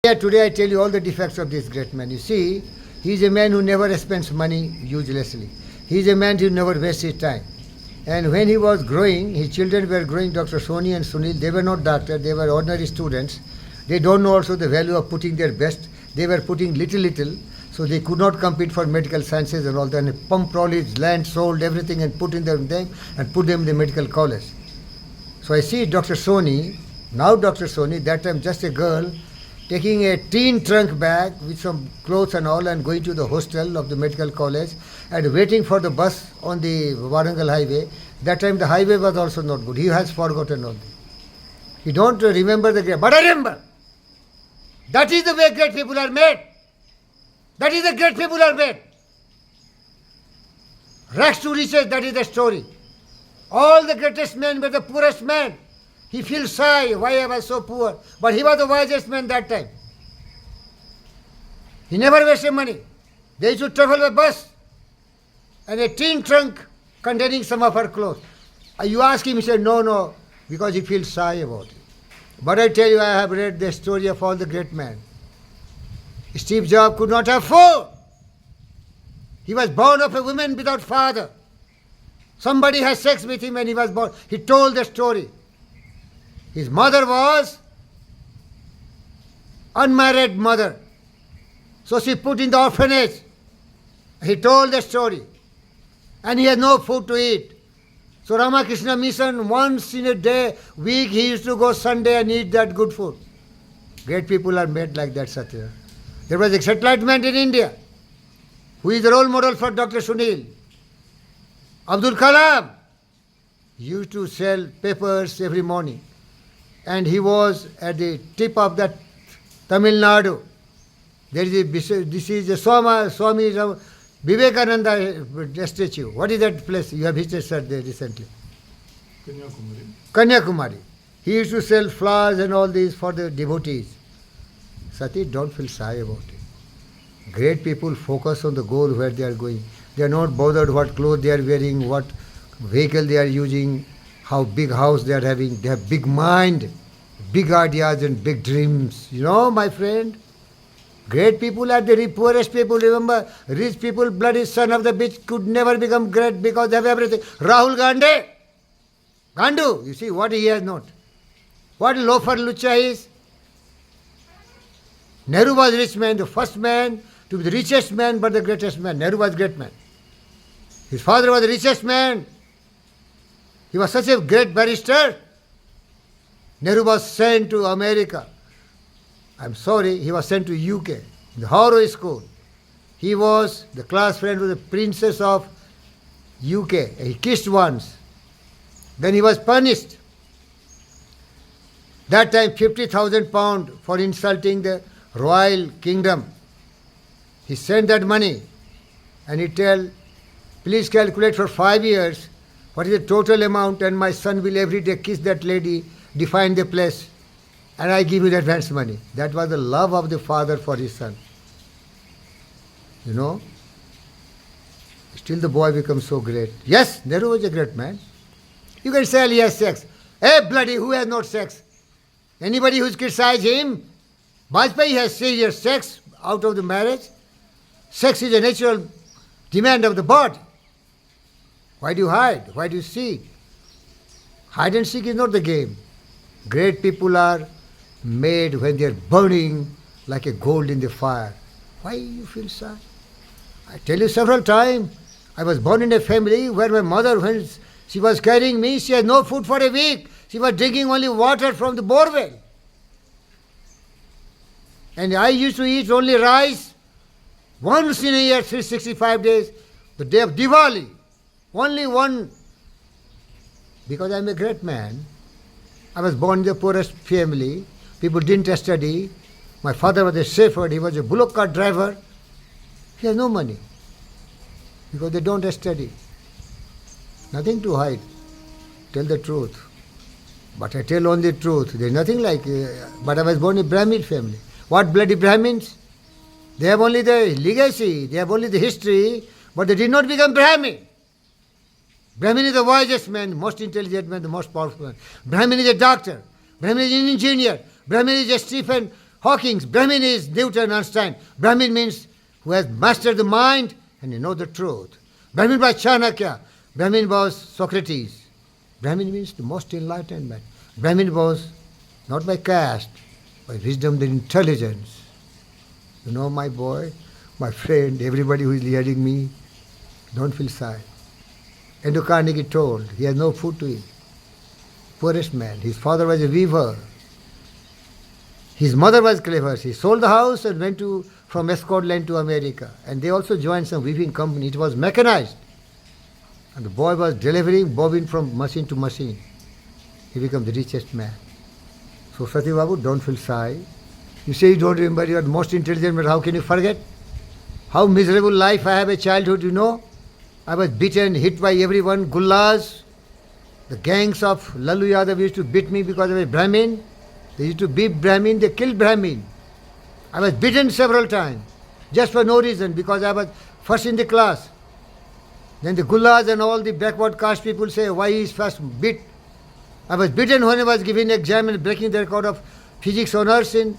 Yeah, today I tell you all the defects of this great man. You see, he is a man who never spends money uselessly. He is a man who never wastes his time. And when he was growing, his children were growing, Dr. Soni and Sunil, they were not doctors, they were ordinary students. They don't know also the value of putting their best. They were putting little, so they could not compete for medical sciences and all that. And he pumped all his land, sold everything and put in them and put them in the medical college. So I see Dr. Soni, now Dr. Soni, that time just a girl, taking a teen trunk bag with some clothes and all and going to the hostel of the medical college and waiting for the bus on the Warangal highway. That time the highway was also not good. He has forgotten all this. He don't remember the great, but I remember. That is the way great people are made. That is the great people are made. Rags to riches, that is the story. All the greatest men were the poorest men. He feels shy, why I was so poor. But he was the wisest man that time. He never wasted money. They used to travel by bus and a tin trunk containing some of her clothes. You ask him, he said, no, because he feels shy about it. But I tell you, I have read the story of all the great men. Steve Jobs could not have food. He was born of a woman without father. Somebody has sex with him when he was born. He told the story. His mother was unmarried mother. So she put in the orphanage. He told the story. And he had no food to eat. So Ramakrishna Mission, once in a day, week, he used to go Sunday and eat that good food. Great people are made like that, Satya. There was a satellite man in India, who is the role model for Dr. Sunil. Abdul Kalam used to sell papers every morning. And he was at the tip of that Tamil Nadu. There is this is a Swami Vivekananda statue. What is that place? You have visited there recently. Kanyakumari. He used to sell flowers and all these for the devotees. Sati, don't feel shy about it. Great people focus on the goal where they are going. They are not bothered what clothes they are wearing, what vehicle they are using, how big house they are having. They have big mind, big ideas and big dreams. You know, my friend, great people are the poorest people. Remember, rich people, bloody son of the bitch, could never become great because they have everything. Rahul Gandhi, Gandu, you see what he has not. What loafer Lucha is. Nehru was rich man, the first man to be the richest man but the greatest man. Nehru was great man. His father was the richest man. He was such a great barrister. Nehru was sent to America. I'm sorry, he was sent to UK, the Harrow School. He was the class friend of the princess of UK. He kissed once. Then he was punished. That time 50,000 pounds for insulting the royal kingdom. He sent that money and he tell, please calculate for 5 years what is the total amount and my son will every day kiss that lady, define the place, and I give you the advance money. That was the love of the father for his son. You know? Still the boy becomes so great. Yes, Nehru was a great man. You can say he has sex. Hey bloody, who has not sex? Anybody who's criticized him? Vajpayee has serious sex out of the marriage. Sex is a natural demand of the body. Why do you hide? Why do you seek? Hide and seek is not the game. Great people are made when they are burning like a gold in the fire. Why you feel sad? I tell you several times, I was born in a family where my mother, when she was carrying me, she had no food for a week. She was drinking only water from the borewell. And I used to eat only rice once in a year, 365 days, the day of Diwali. Only one. Because I'm a great man. I was born in the poorest family. People didn't study. My father was a shepherd. He was a bullock cart driver. He has no money. Because they don't study. Nothing to hide. Tell the truth. But I tell only the truth. There's nothing like, but I was born in a Brahmin family. What bloody Brahmins? They have only the legacy. They have only the history. But they did not become Brahmin. Brahmin is the wisest man, most intelligent man, the most powerful man. Brahmin is a doctor. Brahmin is an engineer. Brahmin is a Stephen Hawking's. Brahmin is Newton, Einstein. Brahmin means who has mastered the mind and you know the truth. Brahmin was Chanakya. Brahmin was Socrates. Brahmin means the most enlightened man. Brahmin was not by caste, by wisdom and intelligence. You know, my boy, my friend, everybody who is hearing me, don't feel shy. Andrew Carnegie told he has no food to eat. Poorest man. His father was a weaver. His mother was clever. She sold the house and went from Scotland to America. And they also joined some weaving company. It was mechanized. And the boy was delivering bobbin from machine to machine. He became the richest man. So Sati Babu, don't feel shy. You say you don't remember, you are the most intelligent, but how can you forget? How miserable life I have a childhood, you know. I was beaten, hit by everyone, gullas. The gangs of Lalu Yadav used to beat me because of a Brahmin. They used to beat Brahmin, they killed Brahmin. I was beaten several times, just for no reason, because I was first in the class. Then the gullas and all the backward caste people say, why he is first beat? I was beaten when I was giving exam and breaking the record of physics honors in,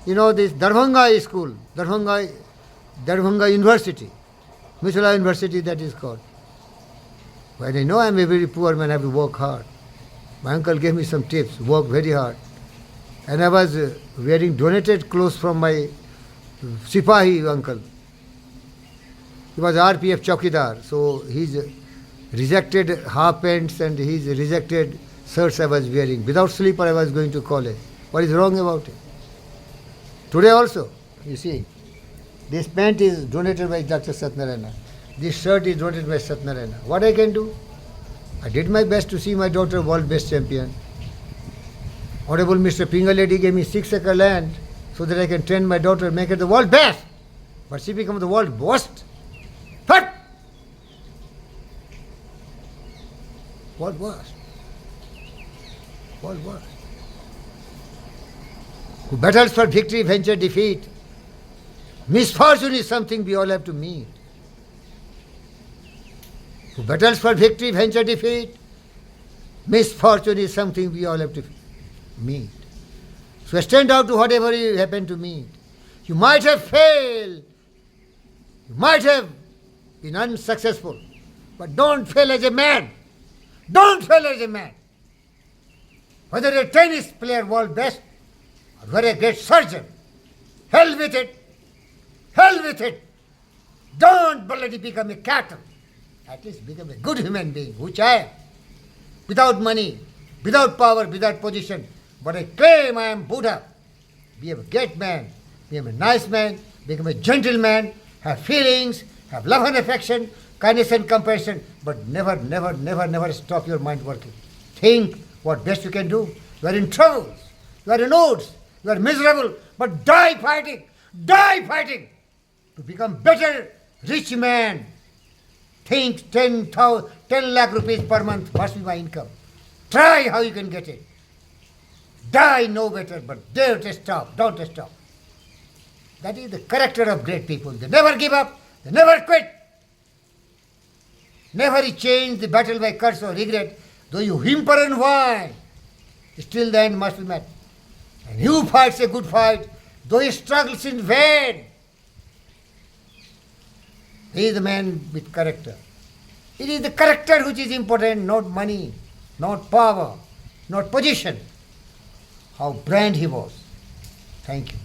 this Darbhanga school, Darbhanga University, Mithila University that is called. When I know I am a very poor man, I have to work hard. My uncle gave me some tips, work very hard. And I was wearing donated clothes from my Sipahi uncle. He was RPF Chowkidar, so he's rejected half pants and he's rejected shirts I was wearing. Without slipper I was going to college. What is wrong about it? Today also, you see, this pant is donated by Dr. Satnarayana. This shirt is donated by Satnarayana. What I can do? I did my best to see my daughter world best champion. Honorable Mr. Pingaledi gave me 6-acre land so that I can train my daughter, make her the world best. But she became the world worst. What? World worst. World worst. Who battles for victory, venture defeat. Misfortune is something we all have to meet. Who battles for victory, venture defeat. Misfortune is something we all have to meet. So stand out to whatever you happen to meet. You might have failed. You might have been unsuccessful. But don't fail as a man. Don't fail as a man. Whether a tennis player world best or whether a great surgeon, hell with it. Hell with it. Don't bloody become a cattle. At least become a good human being, which I am. Without money, without power, without position. But I claim I am Buddha. Be a great man. Be a nice man. Become a gentleman. Have feelings. Have love and affection. Kindness and compassion. But never, never, never, never stop your mind working. Think what best you can do. You are in troubles. You are in odds. You are miserable. But die fighting. Die fighting. To become better, rich man. Think 10 lakh rupees per month must be my income. Try how you can get it. Die no better, but dare to stop. Don't stop. That is the character of great people. They never give up. They never quit. Never change the battle by curse or regret. Though you whimper and whine, still the end must be met. And he who fights a good fight, though he struggles in vain, he is the man with character. It is the character which is important, not money, not power, not position. How brand he was. Thank you.